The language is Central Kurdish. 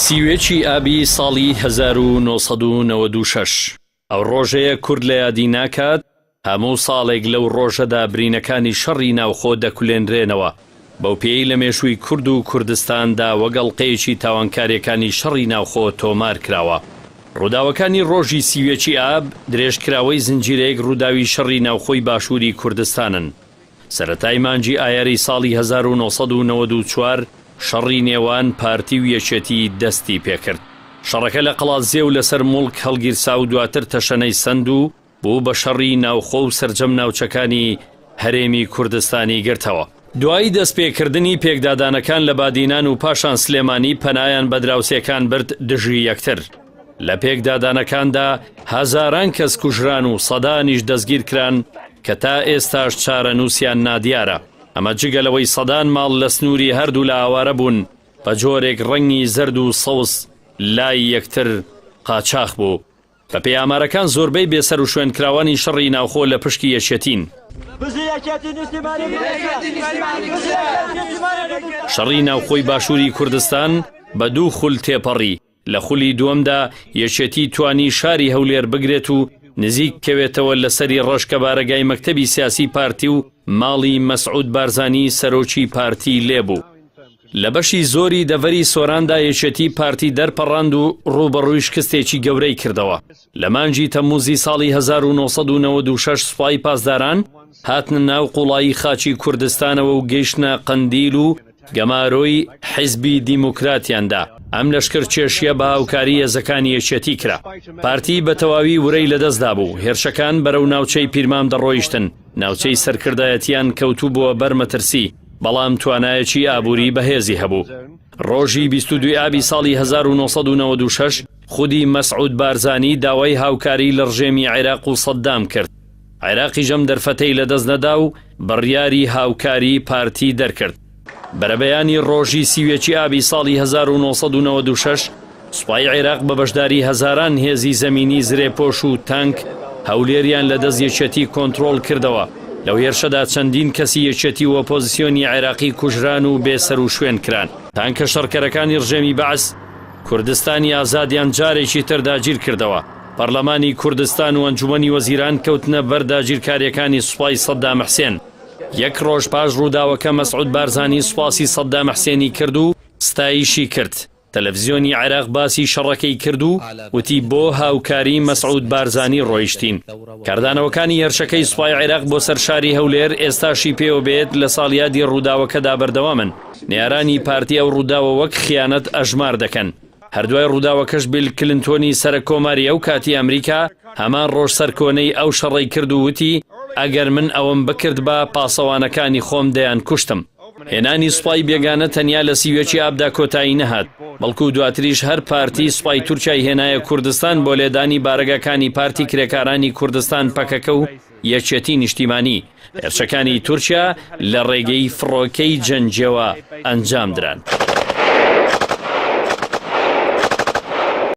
سیوێکی ئابی ساڵی 1996 ئەو ڕۆژەیە کورد لە یادی ناکات هەموو ساڵێک لەو ڕۆژەدا برینەکانی شەڕی ناوخۆ دەکولێنرێنەوە بەو پێی لە مێشووی کورد و کوردستاندا وەگەڵقەیەکی تاوانکاریەکانی شەڕی ناوخۆ تۆمار کراوە. ڕووداوەکانی ڕۆژی سیوێکی ئاب درێژکراوەی زنجیرەیەک ڕووداوی شەڕی ناوخۆی باشووری کوردستانن. سەرەتای مانگی ئایاری ساڵی 1994 شەڕی نێوان پارتی و یەکێتی دەستی پێکرد. شەڕەکە لە قەڵازێ و لەسەر موڵک هەڵگیرسا و دواتر تەشەنەی سەند و بوو بە شەڕی ناوخۆ و سەرجەم ناوچەکانی هەرێمی کوردستانی گرتەوە. دوایی دەستپێکردنی پێکدادانەکان لە بادینان و پاشان سلێمانی پەنایان بە دراوسێکان برد دژی یەکتر. لە پێکدادانەکاندا هەزاران کەس کوژران و سەدانیش دەستگیر کران کە تا ئێستاش چارە نووسیان نادیارە. ئەمە جگەلەوەی سەدان ماڵ لە سنووری هەردوو لە ئاوارە بوون بە جۆرێک ڕەنگی زەرد و سەوز لای یەکتر قاچاق بوو. بە پێی ئامارەکان زۆربەی بێسەر و شوێنکراوانی شەڕی ناوخۆ لە پشکی یەکێتین. شەڕی ناوخۆی باشووری کوردستان بە دوو خول تێپەڕی. لە خولی دووەمدا یەکێتی توانی شاری هەولێر بگرێت و نزیک کەوێتەوە لەسەری ڕۆژکە بارەگای مەکتەبی سیاسی پارتی و ماڵی مەسعود بارزانی سەرۆکی پارتی لێبوو. لە بەشی زۆری دەڤەری سۆراندا یەکێتی پارتی دەرپەڕاند و ڕوبەڕووی شکستێکی گەورەی کردەوە. لە مانگی تەمموزی ساڵی 1996 سوپای پاسداران هاتنە ناو قوڵایی خاچی کوردستانەوە و گەیشتنە قەندیل و گەمارۆی حیزبی دیموکراتیاندا. ئەم لەشکر کێشیە بە هاوکاری هێزەکانی یەکێتی کرا. پارتی بە تەواوی ورەی لەدەستدا بوو. هێرشەکان بەرەو ناوچەی پیرمام دەڕۆیشتن. ناوچەی سەرکردایەتیان کەوتوو بووە بەرمەترسی، بەڵام توانایەکی ئابووری بەهێزی هەبوو. ڕۆژی 22 ئابی ساڵی 1996 خودی مەسعود بارزانی داوای هاوکاری لە ڕژێمی عێراق و سەدام کرد. عێراقی ژەم دەرفەتەی لەدەست نەدا و بڕیاری هاوکاری پارتی دەرکرد. بەرەبەیانی ڕۆژی سیوێکی ئابی ساڵی 1996 سوپای عێراق بە بەشداری هەزاران هێزی زەمینی زرێپۆش و تانک هەولێریان لە دەست یەکێتی کۆنتڕۆڵ کردەوە. لەو هێرشەدا چەندین کەسی یەکێتی و ئۆپۆزیسیۆنی عێراقی کوژران و بێسەر و شوێن کران. تانکە شەڕکەرەکانی ڕژێمی بەعس کوردستانی ئازادیان جارێکی تر داگیر کردەوە. پەرلەمانی کوردستان و ئەنجومەنی وەزیران کەوتنە بەر داگیرکاریەکانی سوپای سەدام حوسێن. یەک ڕۆژ پاش ڕووداوەکە مەسعود بارزانی سوپاسی سەدام حوسێنی کرد و ستایشی کرد. تەلەڤیزیۆنی عێراق باسی شەڕەکەی کرد و وتی بۆ هاوکاری مەسعود بارزانی ڕۆیشتین. کاردانەوەکانی هێرشەکەی سوپای عێراق بۆ سەرشاری هەولێر ئێستاشی پێوە بێت لە ساڵیادی ڕووداوەکەدا بەردەوامن. نێرانی پارتی ئەو ڕووداوە وەک خیانەت ئەژمار دەکەن. هەردوای ڕووداوەکەش بیل کلنتۆنی سەرە کۆماری ئەو کاتی ئەمریکا هەمان ڕۆژ سەرکۆنەی ئەو شەڕەی کرد و وتی ئەگەر من ئەوەم بکرد بە پاسەوانەکانی خۆم دەیان کوشتم. هێنانی سوپای بێگانە تەنیا لە سیوێکی ئابدا کۆتایی نەهات، بەڵکو دواتریش هەر پارتی سوپای تورکیای هێنایە کوردستان بۆ لێدانی بارگەکانی پارتی کرێکارانی کوردستان پەکەکە و یەکێتی نیشتیمانی. هێرشەکانی تورکیا لە ڕێگەی فڕۆکەی جەنجەوە ئەنجام دران.